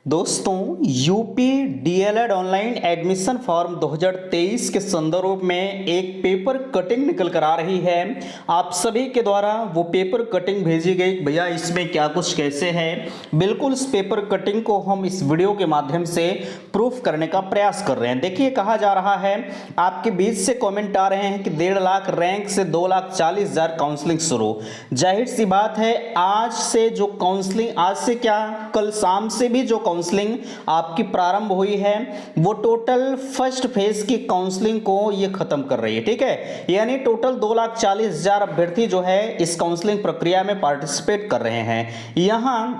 दोस्तों UP DElEd online admission form 2023 के संदर्भ में एक पेपर कटिंग निकल कर आ रही है। आप सभी के द्वारा वो पेपर कटिंग भेजी गई, भैया इसमें क्या कुछ कैसे है। बिल्कुल इस पेपर कटिंग को हम इस वीडियो के माध्यम से प्रूफ करने का प्रयास कर रहे हैं। देखिए कहा जा रहा है, आपके बीच से कमेंट आ रहे हैं कि 1.5 लाख रैंक से 2,40,000 काउंसलिंग शुरू। जाहिर सी बात है, आज से जो काउंसलिंग, आज से क्या कल शाम से भी जो काउंसलिंग आपकी प्रारंभ हुई है वो टोटल फर्स्ट फेज की काउंसलिंग को ये खत्म कर रही है। ठीक है, यानी टोटल 2,40,000 अभ्यर्थी जो है इस काउंसलिंग प्रक्रिया में पार्टिसिपेट कर रहे हैं। यहां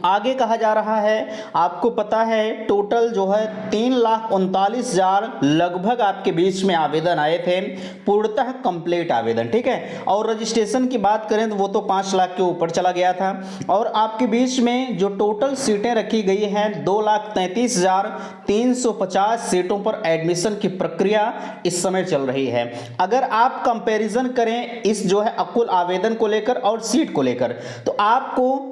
आगे कहा जा रहा है, आपको पता है टोटल जो है 3,39,000 लगभग आपके बीच में आवेदन आए थे, पूर्णतः कंप्लीट आवेदन। ठीक है, और रजिस्ट्रेशन की बात करें तो वो तो 5 लाख के ऊपर चला गया था। और आपके बीच में जो टोटल सीटें रखी गई हैं 2,33,350 सीटों पर एडमिशन की प्रक्रिया इस समय चल रही है। अगर आप कंपैरिजन करें इस जो है कुल आवेदन को लेकर और सीट को लेकर, तो आपको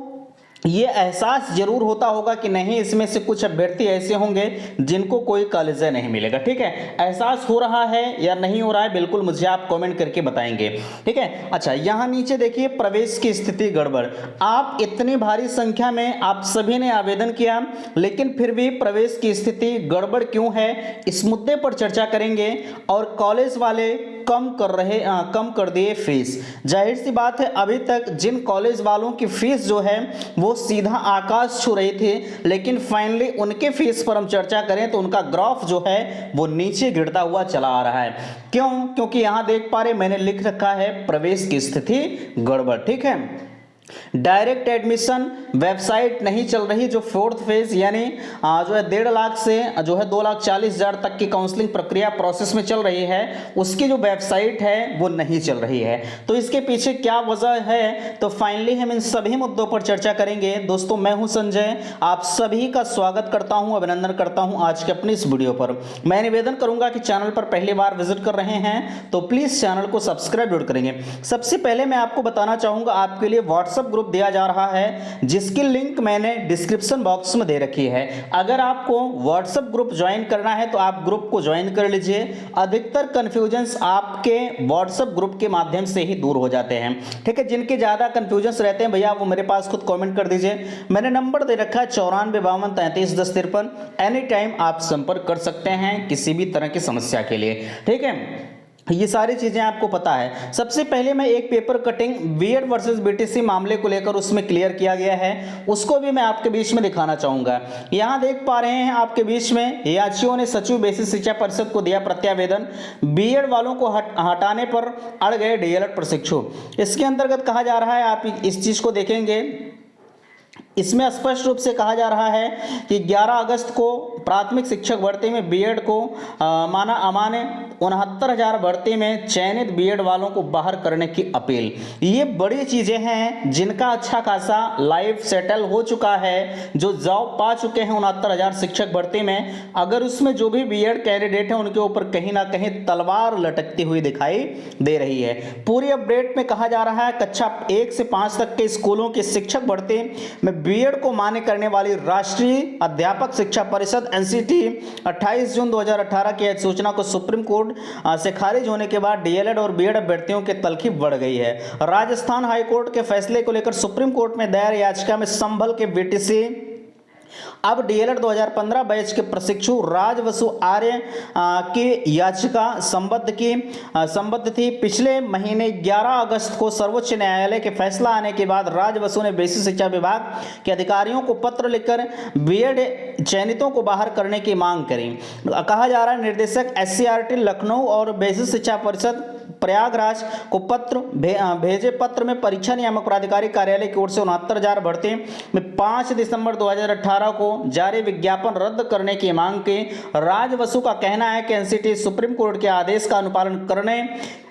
ये एहसास जरूर होता होगा कि नहीं, इसमें से कुछ अभ्यर्थी ऐसे होंगे जिनको कोई कॉलेज नहीं मिलेगा। ठीक है, एहसास हो रहा है या नहीं हो रहा है, बिल्कुल मुझे आप कमेंट करके बताएंगे। ठीक है, अच्छा यहां नीचे देखिए, प्रवेश की स्थिति गड़बड़। आप इतनी भारी संख्या में आप सभी ने आवेदन किया, लेकिन फिर भी प्रवेश की स्थिति गड़बड़ क्यों है, इस मुद्दे पर चर्चा करेंगे। और कॉलेज वाले कम कर दिए फीस। जाहिर सी बात है, अभी तक जिन कॉलेज वालों की फीस जो है वो सीधा आकाश छू रही थी, लेकिन फाइनली उनके फीस पर हम चर्चा करें तो उनका ग्राफ जो है वो नीचे गिरता हुआ चला आ रहा है। क्यों? क्योंकि यहां देख पा रहे, मैंने लिख रखा है प्रवेश की स्थिति गड़बड़। ठीक है, डायरेक्ट एडमिशन वेबसाइट नहीं चल रही, जो फोर्थ फेज यानी जो है 1.5 लाख से जो है 2,40,000 तक की काउंसलिंग प्रक्रिया प्रोसेस में चल रही है, उसकी जो वेबसाइट है वो नहीं चल रही है। तो इसके पीछे क्या वजह है, तो फाइनली हम इन सभी मुद्दों पर चर्चा करेंगे। दोस्तों मैं हूं संजय, आप सभी का स्वागत करता हूं, अभिनंदन करता हूं आज के अपनी इस वीडियो पर। मैं निवेदन करूंगा कि चैनल पर पहली बार विजिट कर रहे हैं तो प्लीज चैनल को सब्सक्राइब जरूर करेंगे। सबसे पहले मैं आपको बताना चाहूंगा, आपके लिए व्हाट्सएप ग्रुप दिया जा रहा है जिसकी लिंक मैंने डिस्क्रिप्शन बॉक्स में दे रखी है। अगर आपको व्हाट्सएप ग्रुप ज्वाइन करना है तो आप ग्रुप को ज्वाइन कर लीजिए। अधिकतर कंफ्यूजन्स आपके व्हाट्सएप ग्रुप के माध्यम से ही दूर हो जाते हैं। ठीक है, जिनके ज्यादा कंफ्यूजन्स रहते हैं भैया वो मेरे पास खुद कमेंट कर दीजिए। मैंने नंबर दे रखा है 9452331053। एनी टाइम आप संपर्क कर सकते हैं किसी भी तरह की समस्या के लिए। ठीक है, ये सारी चीजें आपको पता है। सबसे पहले मैं एक paper cutting BEd versus BTC मामले को लेकर उसमें क्लियर किया गया है, उसको भी मैं आपके बीच में दिखाना चाहूंगा। यहां देख पा रहे हैं आपके बीच में याचियों ने सचिव बेसिक शिक्षा परिषद को दिया प्रत्यावेदन, बीएड वालों को हटाने पर अड़ गए डीएलएड प्रशिक्षु। इसके अंतर्गत कहा जा रहा है, आप इस चीज को देखेंगे, इसमें स्पष्ट रूप से कहा जा रहा है कि 11 अगस्त को प्राथमिक शिक्षक भर्ती में बीएड को माना अमान्य, 69,000 भर्ती में चयनित बीएड वालों को बाहर करने की अपील। ये बड़ी चीजें हैं जिनका अच्छा खासा लाइफ सेटल हो चुका है, जो जॉब पा चुके हैं 69,000 शिक्षक भर्ती में। अगर उसमें जो भी बीएड कैंडिडेट है उनके ऊपर कहीं ना कहीं तलवार लटकती हुई दिखाई दे रही है। पूरी अपडेट में कहा जा रहा है, कक्षा 1 से 5 तक के स्कूलों की शिक्षक भर्ती में बीएड को मान्य करने वाली राष्ट्रीय अध्यापक शिक्षा परिषद एनसीटी 28 जून 2018 की अधिसूचना को सुप्रीम कोर्ट से खारिज होने के बाद डीएलएड और बीएड अभ्यर्थियों की तलखी बढ़ गई है। राजस्थान हाईकोर्ट के फैसले को लेकर सुप्रीम कोर्ट में दायर याचिका में संभल के बीटीसी अब डीएलएड 2015 बैच के प्रशिक्षु राजवसु आर्य की याचिका संबद्ध थी। पिछले महीने 11 अगस्त को सर्वोच्च न्यायालय के फैसला आने के बाद राजवसु ने बेसिक शिक्षा विभाग के अधिकारियों को पत्र लिखकर बीएड चयनितों को बाहर करने की मांग करी। कहा जा रहा है, निर्देशक एससीईआरटी लखनऊ और बेसिक शिक्षा परिषद प्रयागराज को भेजे पत्र में परीक्षा नियामक प्राधिकारी कार्यालय की ओर से 69,000 भर्ती में 5 दिसंबर 2018 को जारी विज्ञापन रद्द करने की मांग की। राजवसु का कहना है कि एनसीटी सुप्रीम कोर्ट के आदेश का अनुपालन करने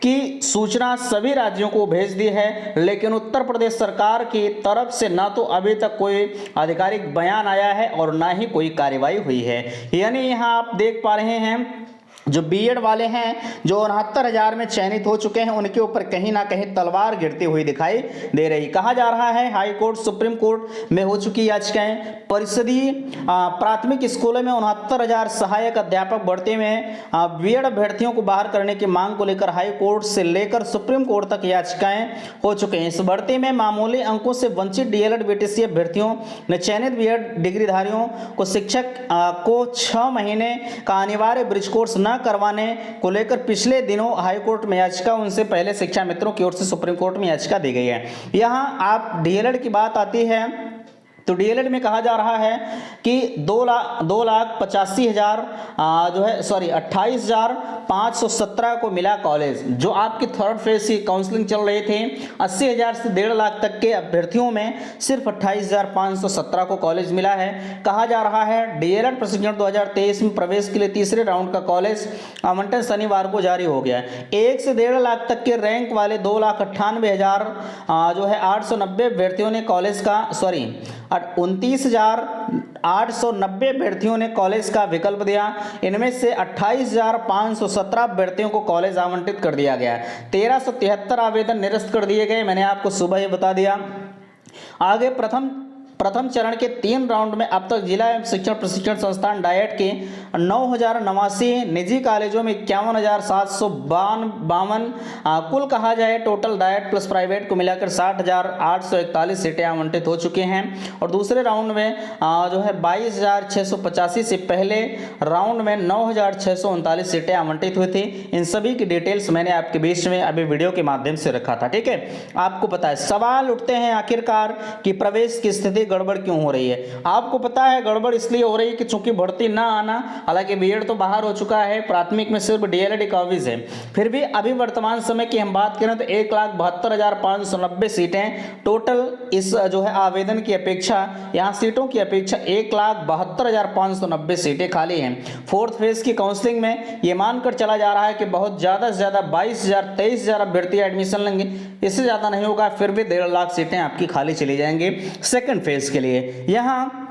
की सूचना सभी राज्यों को भेज दी है, लेकिन उत्तर प्रदेश सरकार की तरफ से न तो अभी तक कोई आधिकारिक बयान आया है और न ही कोई कार्रवाई हुई है। यानी यहाँ आप देख पा रहे हैं जो बीएड वाले हैं जो 69,000 में चयनित हो चुके हैं उनके ऊपर कहीं ना कहीं तलवार गिरती हुई दिखाई दे रही। कहा जा रहा है हाई कोर्ट सुप्रीम कोर्ट में हो चुकी याचिकाएं। परिषदीय प्राथमिक स्कूलों में 69,000 सहायक अध्यापक भर्ती में बीएड अभ्यर्थियों को बाहर करने की मांग को लेकर हाई कोर्ट से लेकर सुप्रीम कोर्ट तक याचिकाएं हो चुके हैं। इस भर्ती में मामूली अंकों से वंचित डीएलएड बीटीसी अभ्यर्थियों ने चयनित बीएड डिग्रीधारियों को शिक्षक को 6 महीने का अनिवार्य ब्रिज कोर्स न करवाने को लेकर पिछले दिनों हाईकोर्ट में याचिका उनसे पहले शिक्षा मित्रों की ओर से सुप्रीम कोर्ट में याचिका दी गई है। यहां आप डीएलएड की बात आती है तो डीएलएड में कहा जा रहा है कि 2,85,000 जो है 28,517 को मिला कॉलेज। जो आपकी थर्ड फेज की काउंसलिंग चल रही थी 80,000 से 1.5 लाख तक के अभ्यर्थियों में सिर्फ 28,517 को कॉलेज मिला है। कहा जा रहा है डीएलएड प्रशिक्षण 2023 में प्रवेश के लिए तीसरे राउंड का कॉलेज आवंटन शनिवार को जारी हो गया है। 1 से 1.5 लाख तक के रैंक वाले 2,98,000 जो है 890 अभ्यर्थियों ने कॉलेज का 29,890 अभ्यर्थियों ने कॉलेज का विकल्प दिया। इनमें से 28,517 अभ्यर्थियों को कॉलेज आवंटित कर दिया गया। 1,373 आवेदन निरस्त कर दिए गए। मैंने आपको सुबह ही बता दिया। आगे प्रथम चरण के 3 राउंड में अब तक जिला एवं शिक्षण प्रशिक्षण संस्थान डायट के 9,089 निजी कॉलेजों में 51,752 कुल कहा जाए टोटल डायट प्लस प्राइवेट को मिलाकर 60,841 सीटें आवंटित हो चुके हैं। और दूसरे राउंड में जो है 22,685 से पहले राउंड में 9,639 सीटें आवंटित हुई थी। इन सभी की डिटेल्स मैंने आपके बीच में अभी वीडियो के माध्यम से रखा था। ठीक है, आपको पता है सवाल उठते हैं आखिरकार कि प्रवेश की स्थिति गड़बड़ क्यों हो रही है। आपको पता है गड़बड़ इसलिए हो रही है कि चूंकि भर्ती ना आना, हालांकि बीएड तो बाहर हो चुका है, प्राथमिक में सिर्फ डीएलएड कॉलेज है, फिर भी अभी वर्तमान समय की हम बात करें तो 1,72,590 सीटें टोटल इस जो है आवेदन की अपेक्षा, यहाँ सीटों की अपेक्षा 1,72,590 सीटें खाली हैं। फोर्थ फेज की काउंसलिंग में ये मानकर चला जा रहा है कि बहुत ज्यादा से ज्यादा 22,000 23,000 अभ्यर्थी एडमिशन लेंगे, इससे ज्यादा नहीं होगा, फिर भी 1.5 लाख सीटें आपकी खाली चली जाएंगी सेकंड फेज के लिए। यहाँ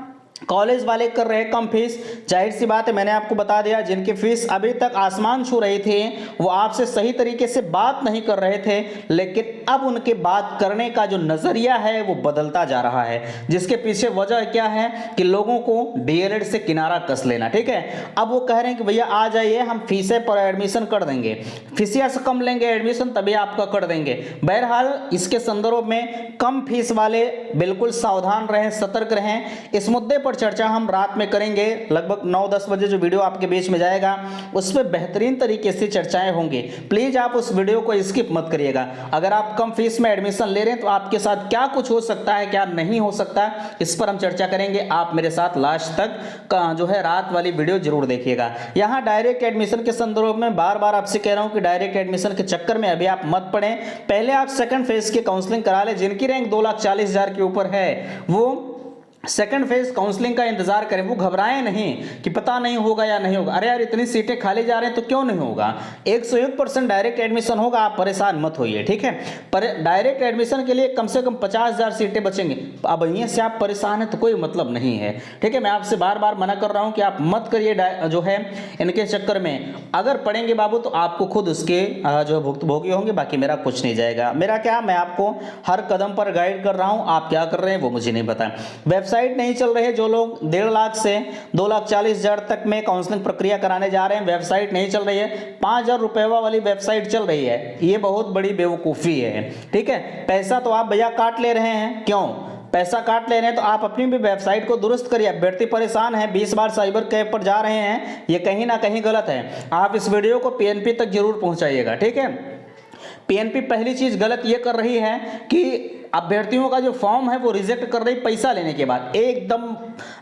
कॉलेज वाले कर रहे कम फीस, जाहिर सी बात है मैंने आपको बता दिया जिनकी फीस अभी तक आसमान छू रही थी वो आपसे सही तरीके से बात नहीं कर रहे थे, लेकिन अब उनके बात करने का जो नजरिया है वो बदलता जा रहा है, जिसके पीछे वजह क्या है कि लोगों को डीएलएड से किनारा कस लेना। ठीक है, अब वो कह रहे हैं कि भैया आ जाइए हम फीसें पर एडमिशन कर देंगे, फीसिया से कम लेंगे एडमिशन तभी आपका कर देंगे। बहरहाल इसके संदर्भ में कम फीस वाले बिल्कुल सावधान रहें, सतर्क रहें। इस मुद्दे पर चर्चा हम रात में करेंगे, लगभग 9-10 बजे जो वीडियो आपके बीच में जाएगा उस पर बेहतरीन तरीके से चर्चाएं होंगी। प्लीज आप उस वीडियो को स्किप मत करिएगा। अगर आप कम फीस में एडमिशन ले रहे हैं तो आपके साथ क्या कुछ हो सकता है, क्या नहीं हो सकता है, इस पर हम चर्चा करेंगे। आप मेरे साथ लास्ट तक का जो है रात वाली वीडियो जरूर देखिएगा। यहाँ डायरेक्ट एडमिशन के संदर्भ में बार बार आपसे कह रहा हूँ कि डायरेक्ट एडमिशन के चक्कर में अभी आप मत पड़े, पहले आप सेकंड फेज की काउंसलिंग करा ले। जिनकी रैंक 2,40,000 के ऊपर है वो सेकंड फेज काउंसलिंग का इंतजार करें, वो घबराएं नहीं कि पता नहीं होगा या नहीं होगा। अरे यार इतनी सीटें खाली जा रहे हैं तो क्यों नहीं होगा, 101% डायरेक्ट एडमिशन होगा, आप परेशान मत होइए। ठीक है, पर डायरेक्ट एडमिशन के लिए कम से कम 50,000 सीटें बचेंगे। अब यहीं से आप परेशान हैं तो कोई मतलब नहीं है। ठीक है, मैं आपसे बार बार मना कर रहा हूं कि आप मत करिए जो है इनके चक्कर में। अगर पढ़ेंगे बाबू तो आपको खुद उसके जो भुगतभोगी होंगे, बाकी मेरा कुछ नहीं जाएगा। मेरा क्या, मैं आपको हर कदम पर गाइड कर रहा हूं, आप क्या कर रहे हैं वो मुझे नहीं पता। वेबसाइट नहीं चल रही है, जो लोग 1.5 लाख से 2,40,000 तक में काउंसलिंग प्रक्रिया कराने जा रहे हैं, वेबसाइट नहीं चल रही है। 5,000 रुपए वाली वेबसाइट चल रही है, ये बहुत बड़ी बेवकूफ़ी है। ठीक है, पैसा तो आप भैया काट ले रहे हैं, क्यों पैसा काट ले रहे हैं तो आप अपनी भी वेबसाइट को दुरुस्त करिए। अभ्यर्थी परेशान है, 20 बार साइबर कैफ पर जा रहे हैं, ये कहीं ना कहीं गलत है। आप इस वीडियो को पीएनपी तक जरूर पहुंचाइएगा। ठीक है, पीएनपी पहली चीज गलत ये कर रही है कि अभ्यर्थियों का जो फॉर्म है वो रिजेक्ट कर रही पैसा लेने के बाद। एकदम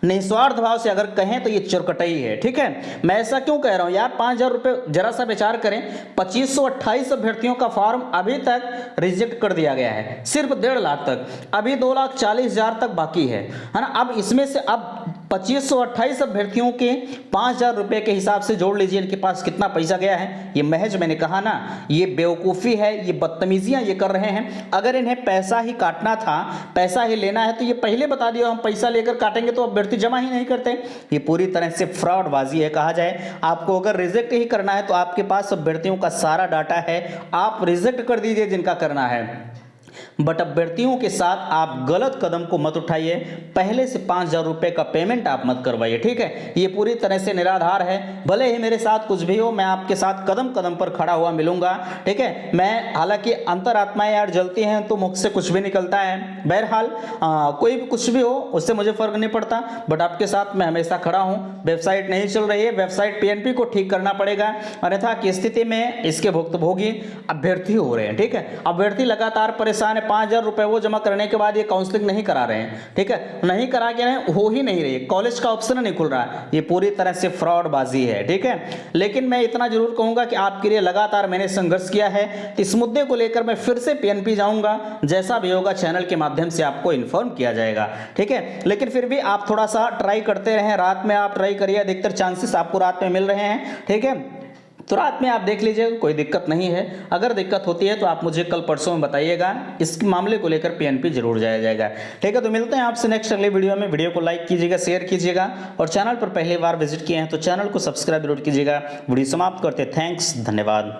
निस्वार्थ भाव से अगर कहें तो ये चुरकटई है। ठीक है, मैं ऐसा क्यों कह रहा हूं यार, 5,000 रुपए जरा सा विचार करें, 2,528 अभ्यर्थियों का फॉर्म अभी तक रिजेक्ट कर दिया गया है, सिर्फ 1.5 लाख तक, अभी 2,40,000 तक बाकी है ना। अब इसमें से अब 2528 अभ्यर्थियों के 5000 रुपए के हिसाब से जोड़ लीजिए इनके पास कितना पैसा गया है। ये महज मैंने कहा ना, ये बेवकूफ़ी है, ये बदतमीजियां ये कर रहे हैं। अगर इन्हें पैसा ही काटना था, पैसा ही लेना है, तो ये पहले बता दिया हम पैसा लेकर काटेंगे, तो अभ्यर्थी जमा ही नहीं करते। ये पूरी तरह से फ्रॉडबाजी है कहा जाए। आपको अगर रिजेक्ट ही करना है तो आपके पास अभ्यर्थियों का सारा डाटा है, आप रिजेक्ट कर दीजिए जिनका करना है, बट अभ्यर्थियों के साथ आप गलत कदम को मत उठाइए। पहले से 5000 रुपए का पेमेंट आप मत करवाइए, ठीक है। ये पूरी तरह से निराधार है। भले ही मेरे साथ कुछ भी हो, मैं आपके साथ कदम कदम पर खड़ा हुआ मिलूंगा, ठीक है। मैं हालांकि अंतरात्माएं यार जलती हैं तो मुख से कुछ भी निकलता है। बहरहाल कोई भी कुछ भी हो उससे मुझे फर्क नहीं पड़ता, बट आपके साथ मैं हमेशा खड़ा हूं। वेबसाइट नहीं चल रही है, वेबसाइट पीएनपी को ठीक करना पड़ेगा, अन्यथा की स्थिति में इसके भुक्तभोगी अभ्यर्थी हो रहे हैं, ठीक है। अभ्यर्थी लगातार परेशान है। 5000 रुपए वो जमा करने के बाद ये काउंसलिंग नहीं करा रहे हैं, ठीक है, नहीं करा के रहे, हो ही नहीं रही, कॉलेज का ऑप्शन नहीं खुल रहा। ये पूरी तरह से फ्रॉडबाजी है, ठीक है। लेकिन मैं इतना जरूर कहूंगा कि आपके लिए लगातार मैंने संघर्ष किया है। इस मुद्दे को लेकर मैं फिर से पीएनपी जाऊंगा, जैसा भी होगा चैनल के माध्यम से आपको इन्फॉर्म किया जाएगा, ठीक है। लेकिन फिर भी आप थोड़ा सा ट्राई करते रहें, रात में आप ट्राई करिए, अधिकतर चांसेस आपको रात में मिल रहे हैं, ठीक है। तो रात में आप देख लीजिए, कोई दिक्कत नहीं है। अगर दिक्कत होती है तो आप मुझे कल परसों में बताइएगा, इस मामले को लेकर पीएनपी जरूर जाया जाएगा, ठीक है। तो मिलते हैं आपसे नेक्स्ट अगले वीडियो में। वीडियो को लाइक कीजिएगा, शेयर कीजिएगा, और चैनल पर पहली बार विजिट किए हैं तो चैनल को सब्सक्राइब जरूर कीजिएगा। वीडियो समाप्त करते, थैंक्स, धन्यवाद।